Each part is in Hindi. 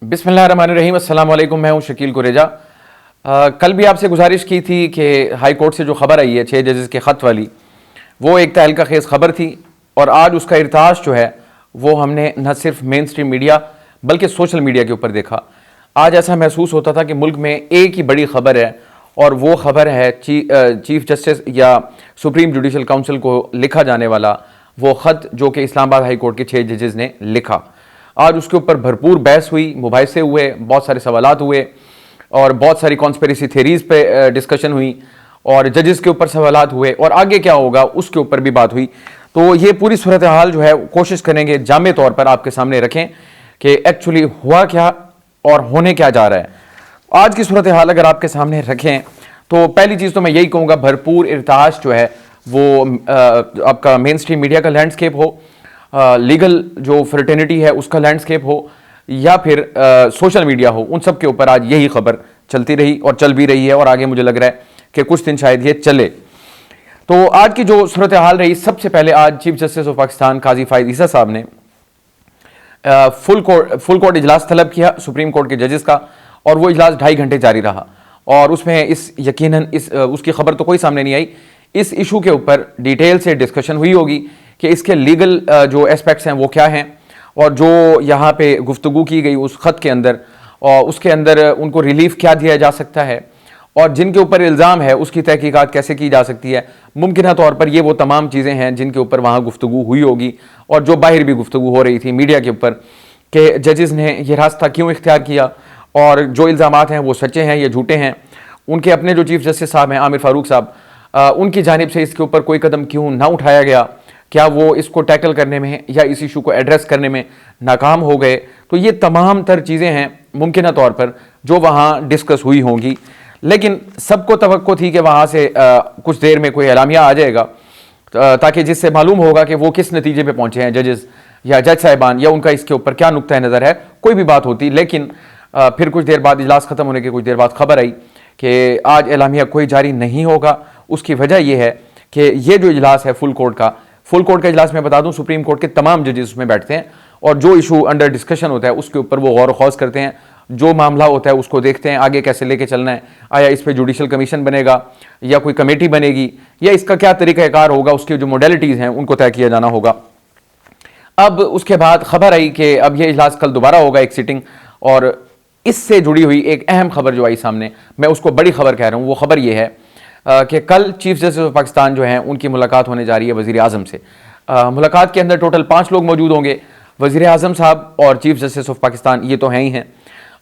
बिस्मिल्लाहिर्रहमानिर्रहीम। अस्सलाम वालेकुम। मैं हूं शकील कुरेजा। कल भी आपसे गुजारिश की थी कि हाई कोर्ट से जो खबर आई है 6 जजेस के ख़त वाली, वो एक तहलका खेज़ खबर थी और आज उसका इर्ताश जो है वो हमने न सिर्फ मेन स्ट्रीम मीडिया बल्कि सोशल मीडिया के ऊपर देखा। आज ऐसा महसूस होता था कि मुल्क में एक ही बड़ी खबर है और वो खबर है चीफ जस्टिस या सुप्रीम जुडिशल काउंसिल को लिखा जाने वाला वो ख़त जो कि इस्लामाबाद हाई कोर्ट के 6 जजेस ने लिखा। आज उसके ऊपर भरपूर बहस हुई, मुबाहिसे हुए, बहुत सारे सवालात हुए और बहुत सारी कॉन्स्पिरेसी थेरीज पे डिस्कशन हुई और जजेस के ऊपर सवालात हुए और आगे क्या होगा उसके ऊपर भी बात हुई। तो ये पूरी सूरत हाल जो है कोशिश करेंगे जामे तौर पर आपके सामने रखें कि एक्चुअली हुआ क्या और होने क्या जा रहा है। आज की सूरत हाल अगर आपके सामने रखें तो पहली चीज़ तो मैं यही कहूँगा, भरपूर इर्ताश जो है वो आपका मेन स्ट्रीम मीडिया का लैंडस्केप हो, लीगल जो फ्रेटर्निटी है उसका लैंडस्केप हो या फिर सोशल मीडिया हो, उन सब के ऊपर आज यही खबर चलती रही और चल भी रही है और आगे मुझे लग रहा है कि कुछ दिन शायद ये चले। तो आज की जो सूरत हाल रही, सबसे पहले आज चीफ जस्टिस ऑफ पाकिस्तान काजी फायद ईसा साहब ने फुल कोर्ट इजलास तलब किया सुप्रीम कोर्ट के जजेस का और वो इजलास 2.5 घंटे जारी रहा और उसमें यकीनन उसकी खबर तो कोई सामने नहीं आई। इस इशू के ऊपर डिटेल से डिस्कशन हुई होगी कि इसके लीगल जो एस्पेक्ट्स हैं वो क्या हैं और जो यहाँ पे गुफ्तगू की गई उस ख़त के अंदर और उसके अंदर उनको रिलीफ क्या दिया जा सकता है और जिनके ऊपर इल्ज़ाम है उसकी तहकीकात कैसे की जा सकती है। मुमकिन तौर पर ये वो तमाम चीज़ें हैं जिनके ऊपर वहाँ गुफ्तगू हुई होगी और जो बाहर भी गुफ्तगू हो रही थी मीडिया के ऊपर कि जजेस ने ये रास्ता क्यों इख्तियार किया और जो इल्ज़ामात हैं वो सच्चे हैं या झूठे हैं। उनके अपने जो चीफ जस्टिस साहब हैं आमिर फारूक साहब, उनकी जानिब से इसके ऊपर कोई कदम क्यों ना उठाया गया, क्या वो इसको टैकल करने में या इस इशू को एड्रेस करने में नाकाम हो गए। तो ये तमाम तर चीज़ें हैं मुमकिन तौर पर जो वहाँ डिस्कस हुई होंगी, लेकिन सबको तवक्को थी कि वहाँ से कुछ देर में कोई एलामिया आ जाएगा ताकि जिससे मालूम होगा कि वो किस नतीजे पे पहुँचे हैं जजेस या जज साहिबान या उनका इसके ऊपर क्या नुक्ता नज़र है, कोई भी बात होती। लेकिन फिर कुछ देर बाद इजलास ख़त्म होने के कुछ देर बाद खबर आई कि आज एलामिया कोई जारी नहीं होगा। उसकी वजह यह है कि ये जो इजलास है फुल कोर्ट का इजलास, मैं बता दूं सुप्रीम कोर्ट के तमाम जजेस उसमें बैठते हैं और जो इशू अंडर डिस्कशन होता है उसके ऊपर वो गौर खौज करते हैं, जो मामला होता है उसको देखते हैं आगे कैसे लेके चलना है, आया इस पर जुडिशल कमीशन बनेगा या कोई कमेटी बनेगी या इसका क्या तरीक़ाकार होगा, उसकी जो मोडेलिटीज़ हैं उनको तय किया जाना होगा। अब उसके बाद खबर आई कि अब ये इजलास कल दोबारा होगा एक सिटिंग और इससे जुड़ी हुई एक अहम खबर जो आई सामने, मैं उसको बड़ी खबर कह रहा हूँ। वो खबर ये है कि कल चीफ जस्टिस ऑफ पाकिस्तान जो हैं उनकी मुलाकात होने जा रही है वज़ीर आज़म से। मुलाकात के अंदर टोटल 5 लोग मौजूद होंगे, वज़ीर आज़म साहब और चीफ जस्टिस ऑफ पाकिस्तान ये तो हैं ही हैं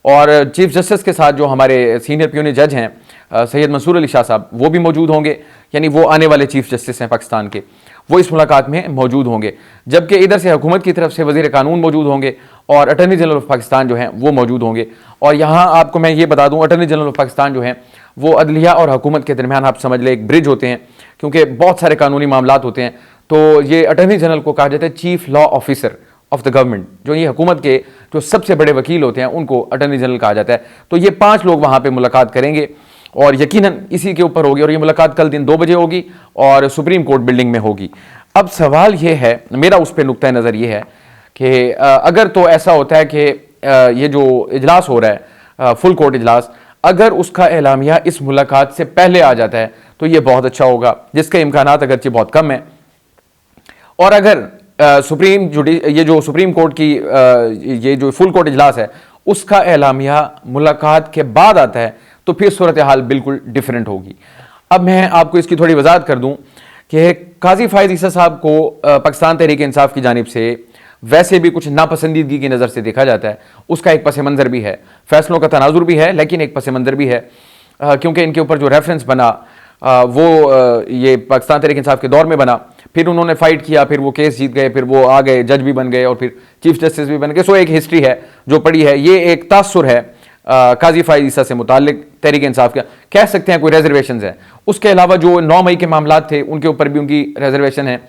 और चीफ जस्टिस के साथ जो हमारे सीनियर प्यूनी जज हैं सैयद मंसूर अली शाह साहब वो भी मौजूद होंगे, यानी वो आने वाले चीफ जस्टिस हैं पाकिस्तान के, वो इस मुलाकात में मौजूद होंगे। जबकि इधर से हुकूमत की तरफ से वज़ीर कानून मौजूद होंगे और अटर्नी जनरल ऑफ पाकिस्तान जो हैं वो मौजूद होंगे। और यहाँ आपको मैं ये बता दूँ, अटर्नी जनरल ऑफ पाकिस्तान जो हैं वो अदलिया और हुकूमत के दरमियान आप समझ लें एक ब्रिज होते हैं, क्योंकि बहुत सारे कानूनी मामलात होते हैं। तो ये अटर्नी जनरल को कहा जाता है chief law officer of the government, जो ये हुकूमत के जो सबसे बड़े वकील होते हैं उनको अटर्नी जनरल कहा जाता है। तो ये 5 लोग वहाँ पर मुलाकात करेंगे और यकीनन इसी के ऊपर होगी और ये मुलाकात कल दिन 2 बजे होगी और सुप्रीम कोर्ट बिल्डिंग में होगी। अब सवाल ये है, मेरा उस पर नुक्ता नज़र ये है कि अगर तो ऐसा होता है कि ये जो इजलास हो रहा है फुल कोर्ट इजलास, अगर उसका एलामिया इस मुलाकात से पहले आ जाता है तो ये बहुत अच्छा होगा, जिसके इम्कानात अगरचे बहुत कम है। और अगर ये जो सुप्रीम कोर्ट की ये जो फुल कोर्ट इजलास है उसका एलामिया मुलाकात के बाद आता है तो फिर सूरत हाल बिल्कुल डिफरेंट होगी। अब मैं आपको इसकी थोड़ी वजाहत कर दूं कि काजी फायद ईसा साहब को पाकिस्तान तहरीक इंसाफ की जानिब से वैसे भी कुछ नापसंदीदगी की नज़र से देखा जाता है, उसका एक पस मंज़र भी है, फैसलों का तनाजुर भी है, लेकिन एक पस मंज़र भी है क्योंकि इनके ऊपर जो रेफरेंस बना वो ये पाकिस्तान तहरीक इंसाफ के दौर में बना, फिर उन्होंने फ़ाइट किया, फिर वो केस जीत गए, फिर वो आ गए जज भी बन गए और फिर चीफ जस्टिस भी बन गए। सो एक हिस्ट्री है जो पड़ी है, ये एक तासुर है काजी फायद ईसा से मुताल्लिक तहरीक इंसाफ का, कह सकते हैं कोई रिजर्वेशन है। उसके अलावा जो 9 मई के मामला थे उनके ऊपर भी उनकी रिजर्वेशन है।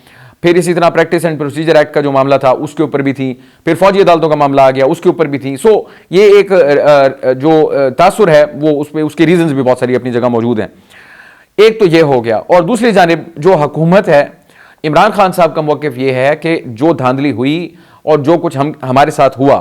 फिर इसी तरह प्रैक्टिस एंड प्रोसीजर एक्ट का जो मामला था उसके ऊपर भी थी, फिर फौजी अदालतों का मामला आ गया उसके ऊपर भी थी। सो ये एक जो तासुर है वो उसमें उसके रीजंस भी बहुत सारी अपनी जगह मौजूद हैं। एक तो ये हो गया और दूसरी जानिब जो हुकूमत है, इमरान खान साहब का मौक़िफ़ ये है कि जो धांधली हुई और जो कुछ हमारे साथ हुआ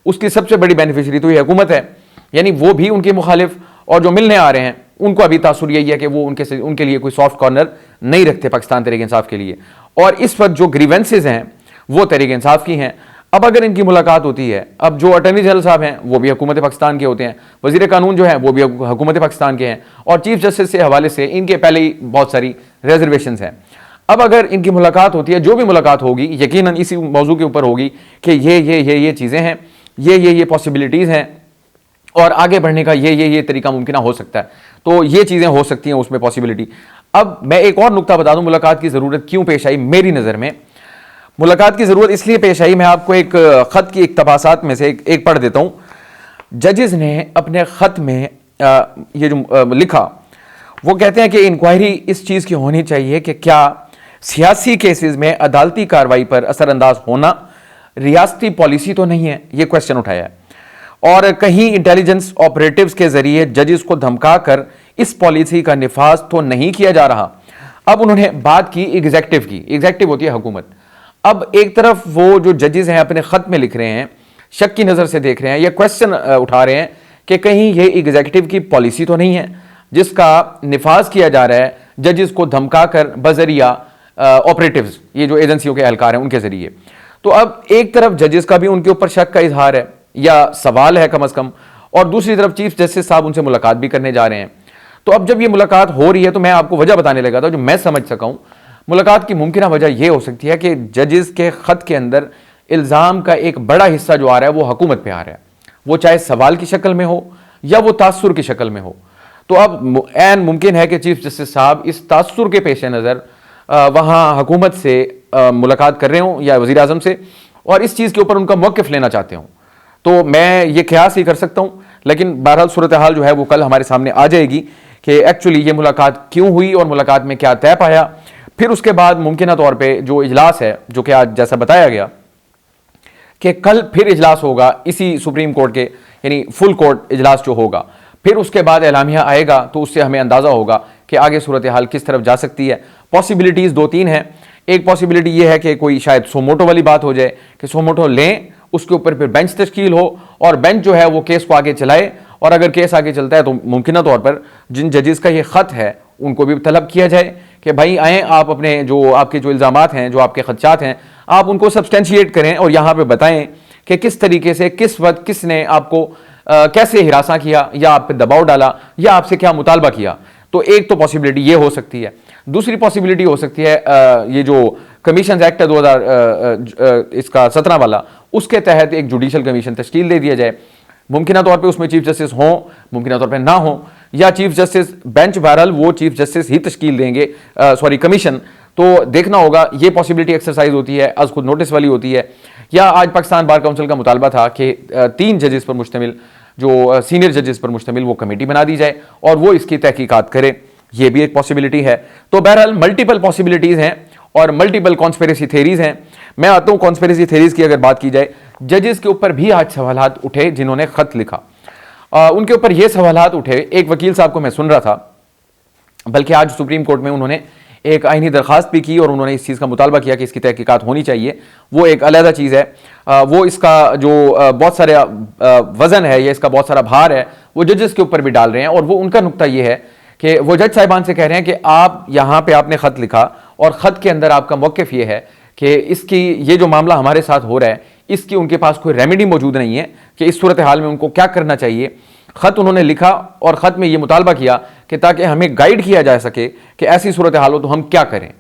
उसकी सबसे बड़ी बेनिफिशरी तो ये हुकूमत है, यानी वो भी उनके मुखालिफ, और जो मिलने आ रहे हैं उनको अभी तासुर यही है कि वो उनके लिए कोई सॉफ्ट कॉर्नर नहीं रखते पाकिस्तान तहरीक इंसाफ के लिए। और इस वक्त जो ग्रीवेंसेज हैं वो तहरीक इंसाफ की हैं। अब अगर इनकी मुलाकात होती है, अब जो अटर्नी जनरल साहब हैं वो भी हुकूमत पाकिस्तान के होते हैं, वजीर कानून जो है वो भी हुकूमत पाकिस्तान के हैं, और चीफ जस्टिस से हवाले से इनके पहले ही बहुत सारी रिजर्वेशंस हैं। अब अगर इनकी मुलाकात होती है, जो भी मुलाकात होगी यकीनन इसी मौजू के ऊपर होगी कि ये चीज़ें हैं, ये पॉसिबिलिटीज़ हैं, और आगे बढ़ने का ये तरीका मुमकिन हो सकता है, तो ये चीज़ें हो सकती हैं उसमें पॉसिबिलिटी। अब मैं एक और नुक्ता बता दूं, मुलाकात की ज़रूरत क्यों पेश आई। मेरी नज़र में मुलाकात की ज़रूरत इसलिए पेश आई, मैं आपको एक ख़त की इक़्तबासात में से एक पढ़ देता हूँ। जजेस ने अपने ख़त में ये जो लिखा, वो कहते हैं कि इंक्वायरी इस चीज़ की होनी चाहिए कि क्या सियासी केसेस में अदालती कार्रवाई पर असरअंदाज होना रियासती पॉलिसी तो नहीं है, ये क्वेश्चन उठाया है। और कहीं इंटेलिजेंस ऑपरेटिव्स के जरिए जजेस को धमका कर इस पॉलिसी का निफाज तो नहीं किया जा रहा। अब उन्होंने बात की एग्जेक्टिव की, एग्जेक्टिव होती है हुकूमत। अब एक तरफ वो जो जजेस हैं अपने खत में लिख रहे हैं, शक की नज़र से देख रहे हैं, ये क्वेश्चन उठा रहे हैं कि कहीं ये एग्जेक्टिव की पॉलिसी तो नहीं है जिसका निफाज किया जा रहा है जजेस को धमका कर बजरिया ऑपरेटिव्स, ये जो एजेंसियों के एहलकार हैं उनके जरिए। तो अब एक तरफ जजेस का भी उनके ऊपर शक का इजहार है या सवाल है कम अज कम, और दूसरी तरफ चीफ जस्टिस साहब उनसे मुलाकात भी करने जा रहे हैं। तो अब जब ये मुलाकात हो रही है तो मैं आपको वजह बताने लगा था जो मैं समझ सका हूं। मुलाकात की मुमकिन वजह यह हो सकती है कि जजेस के खत के अंदर इल्ज़ाम का एक बड़ा हिस्सा जो आ रहा है वो हुकूमत पे आ रहा है, वो चाहे सवाल की शक्ल में हो या वो तासुर की शक्ल में हो। तो अब ऐन मुमकिन है कि चीफ जस्टिस साहब इस तासुर के पेश नज़र वहाँ हुकूमत से मुलाकात कर रहे हों या वज़ीर आज़म से, और इस चीज़ के ऊपर उनका मौक़िफ़ लेना चाहते हों। तो मैं ये क़यास ही कर सकता हूँ, लेकिन बहरहाल सूरत हाल जो है वो कल हमारे सामने आ जाएगी कि एक्चुअली ये मुलाकात क्यों हुई और मुलाकात में क्या तय पाया। फिर उसके बाद मुमकिन तौर पे जो इजलास है, जो कि आज जैसा बताया गया कि कल फिर इजलास होगा इसी सुप्रीम कोर्ट के, यानी फुल कोर्ट इजलास जो होगा, फिर उसके बाद एलामिया आएगा, तो उससे हमें अंदाज़ा होगा कि आगे सूरत हाल किस तरफ जा सकती है। पॉसिबिलिटीज़ दो तीन हैं। एक पॉसिबिलिटी ये है कि कोई शायद सोमोटो वाली बात हो जाए कि सोमोटो लें, उसके ऊपर फिर बेंच तश्कील हो और बेंच जो है वो केस को आगे चलाए, और अगर केस आगे चलता है तो मुमकिन तौर पर जिन जजेस का ये ख़त है उनको भी तलब किया जाए कि भाई आएँ, आप अपने जो आपके जो इल्ज़ामात हैं, जो आपके खदशात हैं, आप उनको सब्सटेंशिएट करें और यहाँ पे बताएं कि किस तरीके से, किस वक्त, किसने आपको कैसे हिरासा किया या आप पे दबाव डाला या आपसे क्या मुतालबा किया। तो एक तो पॉसिबिलिटी ये हो सकती है। दूसरी पॉसिबिलिटी हो सकती है ये जो कमीशन एक्ट है 2017 वाला, उसके तहत एक जुडिशल कमीशन तश्कील दे दिया जाए। मुमकिन तौर पे उसमें चीफ जस्टिस हों, मुमकिन तौर पे ना हो, या चीफ जस्टिस बेंच, बहरहाल वो चीफ जस्टिस ही तश्कील देंगे, कमीशन। तो देखना होगा, ये पॉसिबिलिटी एक्सरसाइज होती है, आज खुद नोटिस वाली होती है, या आज पाकिस्तान बार काउंसिल का मुतालबा था कि 3 जजेस पर मुश्तमिल, जो सीनियर जजेस पर मुश्तमिल वो कमेटी बना दी जाए और वो इसकी तहकीकात करे। ये भी एक पॉसिबिलिटी है। तो बहरहाल मल्टीपल पॉसिबिलिटीज़ हैं और मल्टीपल कॉन्स्पिरेसी थेरीज हैं। मैं आता हूँ कॉन्स्पिरेसी थेरीज की अगर बात की जाए, जजेस के ऊपर भी आज सवालात उठे जिन्होंने ख़त लिखा, उनके ऊपर ये सवालात उठे। एक वकील साहब को मैं सुन रहा था, बल्कि आज सुप्रीम कोर्ट में उन्होंने एक आईनी दरख्वास्त भी की और उन्होंने इस चीज़ का मुतालबा किया कि इसकी तहकीकात होनी चाहिए। वो एक अलहदा चीज़ है, वो इसका जो बहुत सारे वज़न है या इसका बहुत सारा भार है वो जजेस के ऊपर भी डाल रहे हैं। और वो उनका नुक्ता ये है कि वो जज साहिबान से कह रहे हैं कि आप यहाँ पे आपने ख़त लिखा और ख़त के अंदर आपका मौक़िफ़ ये है कि इसकी, ये जो मामला हमारे साथ हो रहा है, इसकी उनके पास कोई रेमेडी मौजूद नहीं है कि इस सूरत हाल में उनको क्या करना चाहिए। ख़त उन्होंने लिखा और ख़त में ये मुतालबा किया कि ताकि हमें गाइड किया जा सके कि ऐसी सूरत हाल हो तो हम क्या करें।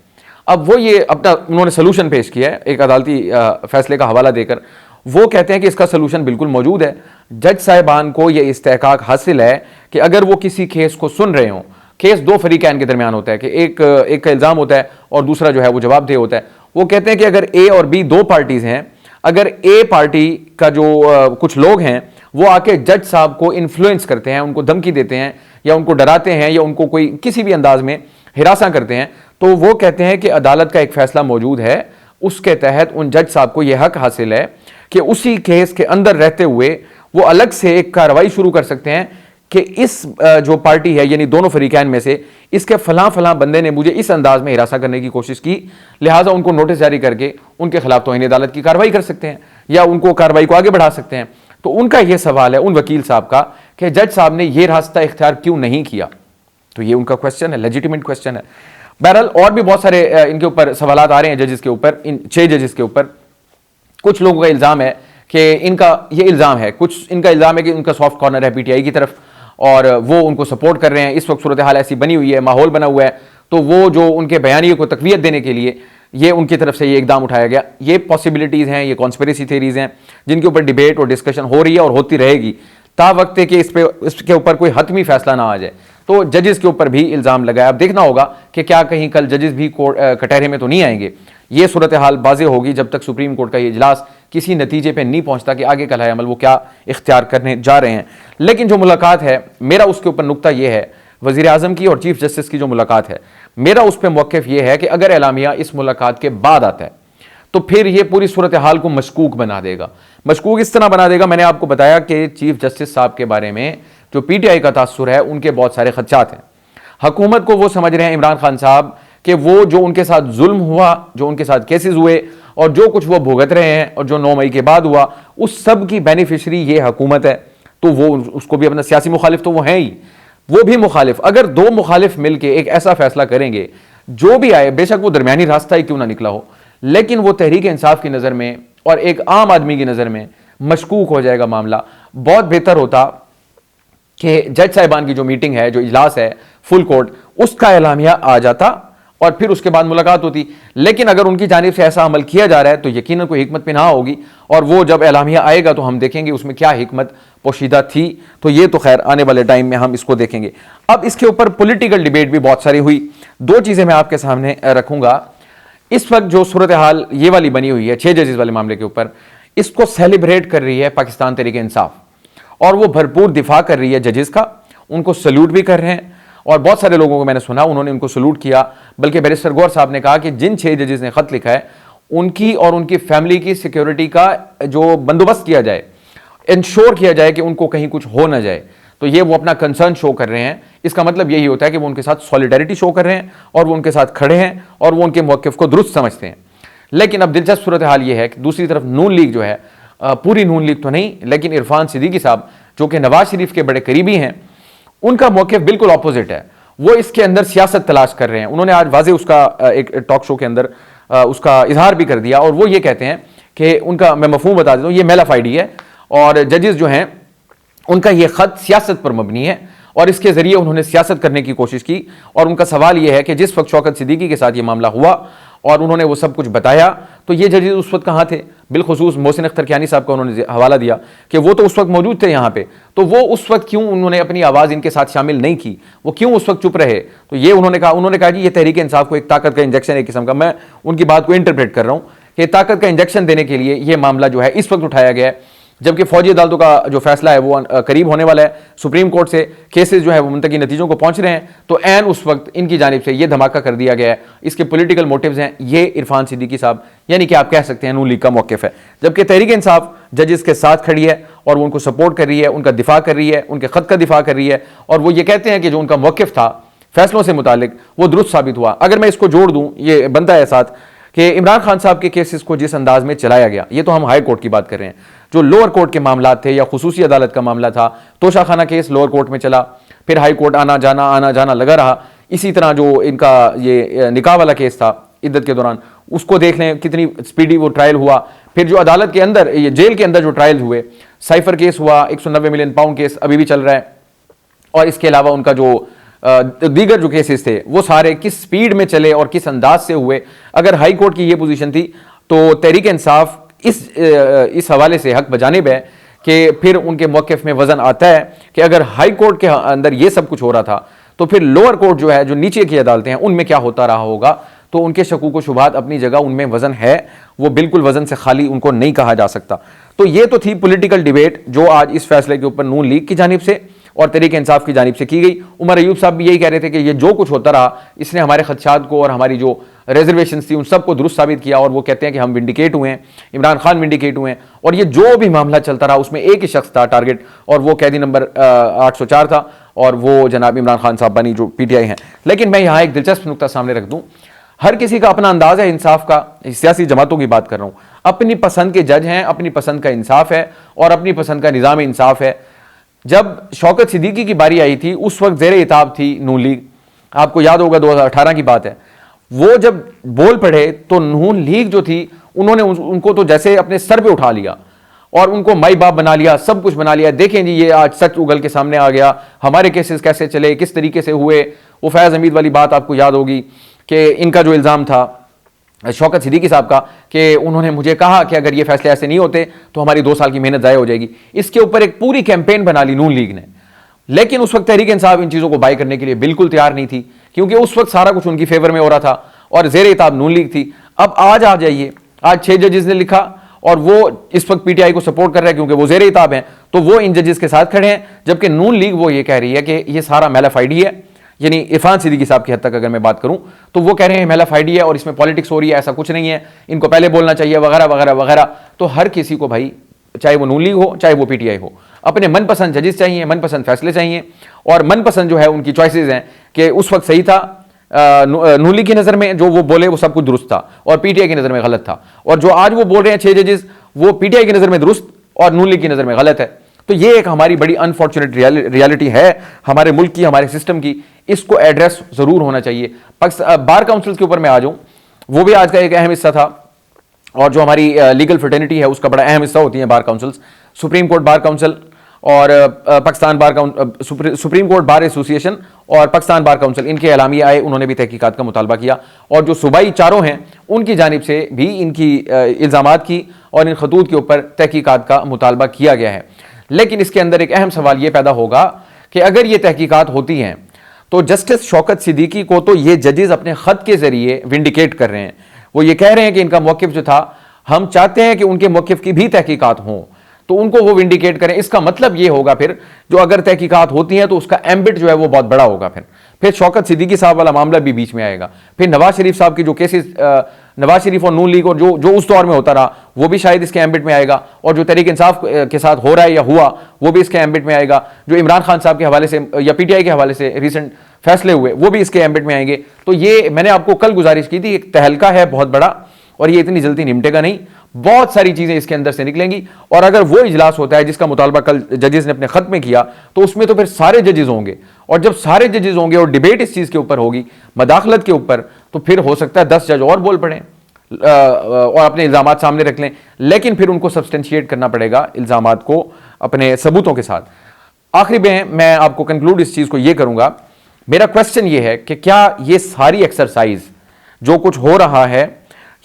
अब वो ये अपना उन्होंने सलूशन पेश किया है एक अदालती फैसले का हवाला देकर। वो कहते हैं कि इसका सलूशन बिल्कुल मौजूद है। जज साहिबान को ये इस्तेहकाक हासिल है कि अगर वो किसी केस को सुन रहे हों, केस 2 फरीकैन के दरमियान होता है कि एक का इल्ज़ाम होता है और दूसरा जो है वो जवाबदेह होता है। वो कहते हैं कि अगर ए और बी 2 पार्टीज़ हैं, अगर ए पार्टी का जो कुछ लोग हैं वो आके जज साहब को इन्फ्लुएंस करते हैं, उनको धमकी देते हैं या उनको डराते हैं या उनको कोई किसी भी अंदाज में हिरासा करते हैं, तो वो कहते हैं कि अदालत का एक फ़ैसला मौजूद है, उसके तहत उन जज साहब को यह हक हासिल है कि उसी केस के अंदर रहते हुए वो अलग से एक कार्रवाई शुरू कर सकते हैं कि इस जो पार्टी है, यानी दोनों फरीकैन में से इसके फलां फलां बंदे ने मुझे इस अंदाज में हिरासा करने की कोशिश की, लिहाजा उनको नोटिस जारी करके उनके खिलाफ तौहीन अदालत की कार्रवाई कर सकते हैं या उनको कार्रवाई को आगे बढ़ा सकते हैं। तो उनका यह सवाल है उन वकील साहब का कि जज साहब ने यह रास्ता इख्तियार क्यों नहीं किया। तो ये उनका क्वेश्चन है, लेजिटिमेट क्वेश्चन है। बहरहाल और भी बहुत सारे इनके ऊपर सवालात आ रहे हैं जजेस के ऊपर, इन 6 जजेस के ऊपर। कुछ लोगों का इल्ज़ाम है कि इनका ये इल्ज़ाम है, कुछ इनका इल्ज़ाम है कि उनका सॉफ्ट कॉर्नर है पीटीआई की तरफ और वो उनको सपोर्ट कर रहे हैं। इस वक्त सूरत हाल ऐसी बनी हुई है, माहौल बना हुआ है, तो वो जो उनके बयानियों को तकवीयत देने के लिए ये उनकी तरफ से ये इकदाम उठाया गया। ये पॉसिबिलिटीज़ हैं, ये कॉन्स्पिरेसी थेरीज हैं जिनके ऊपर डिबेट और डिस्कशन हो रही है और होती रहेगी ता वक्त कि इसके ऊपर कोई हतमी फैसला ना आ जाए। तो जजेस के ऊपर भी इल्ज़ाम लगाया। अब देखना होगा कि क्या कहीं कल जजेस भी कटहरे में तो नहीं आएंगे। ये सूरत हाल वाज़ेह होगी जब तक सुप्रीम कोर्ट का ये इजलास किसी नतीजे पे नहीं पहुंचता कि आगे कल अमल वो क्या इख्तियार करने जा रहे हैं। लेकिन जो मुलाकात है मेरा उसके ऊपर नुक्ता ये है, वज़ीर आज़म की और चीफ जस्टिस की जो मुलाकात है, मेरा उस पर मौक़िफ़ ये है कि अगर एलामिया इस मुलाकात के बाद आता है तो फिर ये पूरी सूरत हाल को मशकूक बना देगा। मशकूक इस तरह बना देगा, मैंने आपको बताया कि चीफ जस्टिस साहब के बारे में जो पीटीआई का तासुर है उनके बहुत सारे खदशात हैं। हुकूमत को वो समझ रहे हैं इमरान खान साहब कि वो जो उनके साथ जुल्म हुआ, जो उनके साथ केसेस हुए और जो कुछ वो भुगत रहे हैं और जो 9 मई के बाद हुआ, उस सब की बेनिफिशरी ये हुकूमत है। तो वो उसको भी अपना सियासी मुखालिफ तो वो है ही, वो भी मुखालिफ। अगर 2 मुखालिफ मिलकर एक ऐसा फैसला करेंगे, जो भी आए, बेशक वो दरमियानी रास्ता ही क्यों ना निकला हो, लेकिन वो तहरीक इंसाफ की नज़र में और एक आम आदमी की नज़र में मशकूक हो जाएगा मामला। बहुत बेहतर होता कि जज साहिबान की जो मीटिंग है, जो इजलास है फुल कोर्ट, उसका एलामिया आ जाता और फिर उसके बाद मुलाकात होती। लेकिन अगर उनकी जानिब से ऐसा अमल किया जा रहा है तो यकीनन कोई हिकमत पे ना होगी, और वो जब एलामिया आएगा तो हम देखेंगे उसमें क्या हिकमत पोशीदा थी। तो ये तो खैर आने वाले टाइम में हम इसको देखेंगे। अब इसके ऊपर पॉलिटिकल डिबेट भी बहुत सारी हुई। 2 चीज़ें मैं आपके सामने रखूंगा। इस वक्त जो सूरत हाल ये वाली बनी हुई है 6 जजेस वाले मामले के ऊपर, इसको सेलिब्रेट कर रही है पाकिस्तान तहरीक इंसाफ, और वो भरपूर दिफा कर रही है जजेस का, उनको सल्यूट भी कर रहे हैं। और बहुत सारे लोगों को मैंने सुना उन्होंने उनको सल्यूट किया, बल्कि बैरिस्टर गौर साहब ने कहा कि जिन 6 जजेस ने खत लिखा है उनकी और उनकी फैमिली की सिक्योरिटी का जो बंदोबस्त किया जाए, इंश्योर किया जाए कि उनको कहीं कुछ हो ना जाए। तो ये वो अपना कंसर्न शो कर रहे हैं। इसका मतलब यही होता है कि वो उनके साथ सॉलिडारिटी शो कर रहे हैं और वो उनके साथ खड़े हैं और वो उनके मौक़िफ़ को दुरुस्त समझते हैं। लेकिन अब दिलचस्प सूरत हाल ये है कि दूसरी तरफ नून लीग जो है, पूरी नून लीग तो नहीं, लेकिन इरफान सिद्दीकी साहब जो कि नवाज शरीफ के बड़े करीबी हैं, उनका मौक़िफ़ बिल्कुल अपोजिट है। वो इसके अंदर सियासत तलाश कर रहे हैं। उन्होंने आज वाज़े उसका एक टॉक शो के अंदर उसका इजहार भी कर दिया, और वो ये कहते हैं कि उनका, मैं मफहूम बता देता हूँ, ये मेलाफाइडी है और जजेस जो हैं उनका ये ख़त सियासत पर मबनी है और इसके ज़रिए उन्होंने सियासत करने की कोशिश की। और उनका सवाल ये है कि जिस वक्त शौकत सिद्दीकी के साथ ये मामला हुआ और उन्होंने वो सब कुछ बताया, तो ये जजेस उस वक्त कहाँ थे? बिलखुसूस मोहसिन अख्तर कियानी साहब का उन्होंने हवाला दिया कि वो तो उस वक्त मौजूद थे यहाँ पे, तो वो उस वक्त क्यों उन्होंने अपनी आवाज़ इनके साथ शामिल नहीं की, वो क्यों उस वक्त चुप रहे? तो ये उन्होंने कहा कि ये तहरीक इंसाफ को एक ताकत का इंजेक्शन, एक किस्म का, मैं उनकी बात को इंटरप्रेट कर रहा हूँ कि ताकत का इंजेक्शन देने के लिए ये मामला जो है इस वक्त उठाया गया है, जबकि फौजी अदालतों का जो फैसला है वो करीब होने वाला है। सुप्रीम कोर्ट से केसेस जो है वो मुंतकी नतीजों को पहुंच रहे हैं, तो ऐन उस वक्त इनकी जानिब से ये धमाका कर दिया गया है। इसके पॉलिटिकल मोटिव्स हैं। ये इरफान सिद्दीकी साहब, यानी कि आप कह सकते हैं नून लीग का मौक़िफ़ है, जबकि तहरीक इंसाफ जजेस के साथ खड़ी है और वो उनको सपोर्ट कर रही है, उनका दिफा कर रही है, उनके ख़त का दिफा कर रही है, और वो ये कहते हैं कि जो उनका मौक़िफ़ था फैसलों से मुतालिक वो दुरुस्त साबित हुआ। अगर मैं इसको जोड़ दूँ, ये बनता है साथ कि इमरान खान साहब के केसेस को जिस अंदाज में चलाया गया, ये तो हम हाई कोर्ट की बात कर रहे हैं, जो लोअर कोर्ट के मामला थे या खुसूसी अदालत का मामला था, तोशा खाना केस लोअर कोर्ट में चला, फिर हाई कोर्ट आना जाना लगा रहा। इसी तरह जो इनका ये निकाह वाला केस था इद्दत के दौरान, उसको देख लें कितनी स्पीडी वो ट्रायल हुआ। फिर जो अदालत के अंदर, ये जेल के अंदर जो ट्रायल हुए, साइफर केस हुआ, 190 मिलियन पाउंड केस अभी भी चल रहा है, और इसके अलावा उनका जो दीगर जो केसेस थे वो सारे किस स्पीड में चले और किस अंदाज से हुए। अगर हाई कोर्ट की ये पोजीशन थी तो तहरीक इंसाफ इस हवाले से हक बजानिब है कि फिर उनके मौक़िफ़ में वज़न आता है कि अगर हाई कोर्ट के अंदर ये सब कुछ हो रहा था तो फिर लोअर कोर्ट जो है, जो नीचे की अदालतें हैं, उनमें क्या होता रहा होगा। तो उनके शकूक व शुबहात अपनी जगह, उनमें वज़न है, वो बिल्कुल वज़न से खाली उनको नहीं कहा जा सकता। तो ये तो थी पॉलिटिकल डिबेट जो आज इस फैसले के ऊपर नून लीग की जानिब से और तहरीक इंसाफ की जानिब से की गई। उमर अयूब साहब भी यही कह रहे थे कि ये जो कुछ होता रहा, इसने हमारे खदशात को और हमारी जो रिजर्वेशन थी उन सबको दुरुस्त साबित किया, और वो कहते हैं कि हम विंडिकेट हुए हैं, इमरान खान विंडिकेट हुए हैं, और ये जो भी मामला चलता रहा उसमें एक ही शख्स था टारगेट, और वो कैदी नंबर 804 था, और वो जनाब इमरान खान साहब बनी जो पीटीआई हैं। लेकिन मैं यहाँ एक दिलचस्प नुकता सामने रख दूँ, हर किसी का अपना अंदाज़ है इंसाफ का, सियासी जमातों की बात कर रहा हूँ, अपनी पसंद के जज हैं, अपनी पसंद का इंसाफ है और अपनी पसंद का निज़ाम इंसाफ है। जब शौकत सिद्दीकी की बारी आई थी उस वक्त ज़ेर इताब थी नून लीग, आपको याद होगा 2018 की बात है। वो जब बोल पड़े तो नून लीग जो थी उन्होंने उनको तो जैसे अपने सर पे उठा लिया और उनको माई बाप बना लिया, सब कुछ बना लिया। देखें जी, ये आज सच उगल के सामने आ गया, हमारे केसेस कैसे चले, किस तरीके से हुए। वो फैज़ हमीद वाली बात आपको याद होगी कि इनका जो इल्ज़ाम था शौकत सिद्दीकी साहब का कि उन्होंने मुझे कहा कि अगर ये फैसले ऐसे नहीं होते तो हमारी 2 साल की मेहनत ज़ाया हो जाएगी। इसके ऊपर एक पूरी कैंपेन बना ली नून लीग ने, लेकिन उस वक्त तहरीक इंसाफ इन चीज़ों को बाय करने के लिए बिल्कुल तैयार नहीं थी, क्योंकि उस वक्त सारा कुछ उनकी फेवर में हो रहा था और ज़ेर इताब नून लीग थी। अब आज आ जाइए, आज 6 जजेस ने लिखा और वो इस वक्त पीटीआई को सपोर्ट कर रहे हैं क्योंकि वो ज़ेर इताब हैं, तो वो इन जजेस के साथ खड़े हैं। जबकि नून लीग वो ये कह रही है कि ये सारा मेलाफाइडी है, यानी इरफान सिद्दीकी साहब की हद तक अगर मैं बात करूं तो वो कह रहे हैं मेलाफाइडी है और इसमें पॉलिटिक्स हो रही है, ऐसा कुछ नहीं है, इनको पहले बोलना चाहिए वगैरह वगैरह वगैरह। तो हर किसी को भाई, चाहे वो नून लीग हो चाहे वो पीटीआई हो, अपने मनपसंद जजेस चाहिए, मनपसंद फैसले चाहिए और मनपसंद जो है उनकी चॉइसेस हैं कि उस वक्त सही था नून लीग की नज़र में जो वो बोले वो सब कुछ दुरुस्त था और पीटीआई की नज़र में गलत था, और जो आज वो बोल रहे हैं 6 जजेस वो पीटीआई की नज़र में दुरुस्त और नून लीग की नज़र में गलत है। तो ये एक हमारी बड़ी अनफॉर्चुनेट रियलिटी है हमारे मुल्क की, हमारे सिस्टम की। इसको एड्रेस ज़रूर होना चाहिए। बार काउंसिल के ऊपर मैं आ जाऊँ, वो भी आज का एक अहम हिस्सा था और जो हमारी लीगल फ्रेटर्निटी है उसका बड़ा अहम हिस्सा होती है bar councils. Supreme court bar council और Pakistan supreme court bar association और पाकिस्तान बार काउंसिल, इनके एलामिये आए, उन्होंने भी तहकीकात का मुतालबा किया और जो सूबाई चारों हैं उनकी जानिब से भी इनकी इल्ज़ामात की और इन खतूत के ऊपर तहकीकात का मुतालबा किया गया है। लेकिन इसके अंदर एक अहम सवाल यह पैदा होगा कि अगर ये तहकीकात होती हैं तो जस्टिस शौकत सिद्दीकी को तो ये जजेस अपने खत के जरिए विंडिकेट कर रहे हैं। वो ये कह रहे हैं कि इनका मौक़िफ़ जो था, हम चाहते हैं कि उनके मौक़िफ़ की भी तहकीकात हों, तो उनको वो विंडिकेट करें। इसका मतलब ये होगा फिर जो अगर तहकीकात होती हैं तो उसका एम्बिट जो है वो बहुत बड़ा होगा। फिर शौकत सिद्दीकी साहब वाला मामला भी बीच में आएगा। फिर नवाज शरीफ साहब की जो केसेस, नवाज शरीफ और नून लीग और जो उस दौर में होता रहा वो भी शायद इसके एम्बिट में आएगा, और जो तहरीक इंसाफ के साथ हो रहा है या हुआ वो भी इसके एम्बिट में आएगा। जो इमरान खान साहब के हवाले से या पीटीआई के हवाले से रिसेंट फैसले हुए वो भी इसके एम्बिट में आएंगे। तो ये मैंने आपको कल गुजारिश की थी, एक तहलका है बहुत बड़ा और ये इतनी जल्दी निपटेगा नहीं, बहुत सारी चीजें इसके अंदर से निकलेंगी। और अगर वो इजलास होता है जिसका मुतालबा कल जजेस ने अपने खत में किया तो उसमें तो फिर सारे जजेस होंगे, और जब सारे जजेस होंगे और डिबेट इस चीज के ऊपर होगी, मदाखलत के ऊपर, तो फिर हो सकता है 10 जज और बोल पड़े और अपने इल्जामात सामने रख लें, लेकिन फिर उनको सब्सटेंशिएट करना पड़ेगा इल्जामात को अपने सबूतों के साथ। आखिरी में मैं आपको कंक्लूड इस चीज को ये करूंगा, मेरा क्वेश्चन ये है कि क्या ये सारी एक्सरसाइज जो कुछ हो रहा है,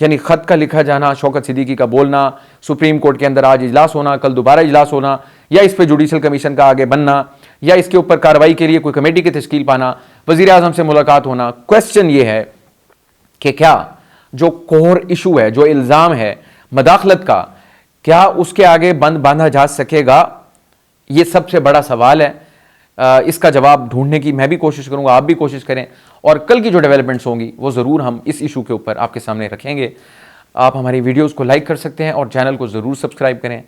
यानी खत का लिखा जाना, शौकत सिद्दीकी का बोलना, सुप्रीम कोर्ट के अंदर आज इजलास होना, कल दोबारा इजलास होना, या इस पर जुडिशल कमीशन का आगे बनना, या इसके ऊपर कार्रवाई के लिए कोई कमेटी की तश्कील पाना, वज़ीर आज़म से मुलाकात होना, क्वेश्चन ये है कि क्या जो कोर इशू है, जो इल्ज़ाम है मदाखलत का, क्या उसके आगे बंद बांधा जा सकेगा? ये सबसे बड़ा सवाल है। इसका जवाब ढूंढने की मैं भी कोशिश करूंगा, आप भी कोशिश करें, और कल की जो डेवलपमेंट्स होंगी वो ज़रूर हम इस इशू के ऊपर आपके सामने रखेंगे। आप हमारी वीडियोस को लाइक कर सकते हैं और चैनल को ज़रूर सब्सक्राइब करें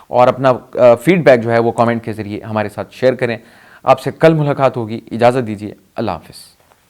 और अपना फीडबैक जो है वो कमेंट के ज़रिए हमारे साथ शेयर करें। आपसे कल मुलाकात होगी, इजाज़त दीजिए, अल्लाह हाफ़िज़।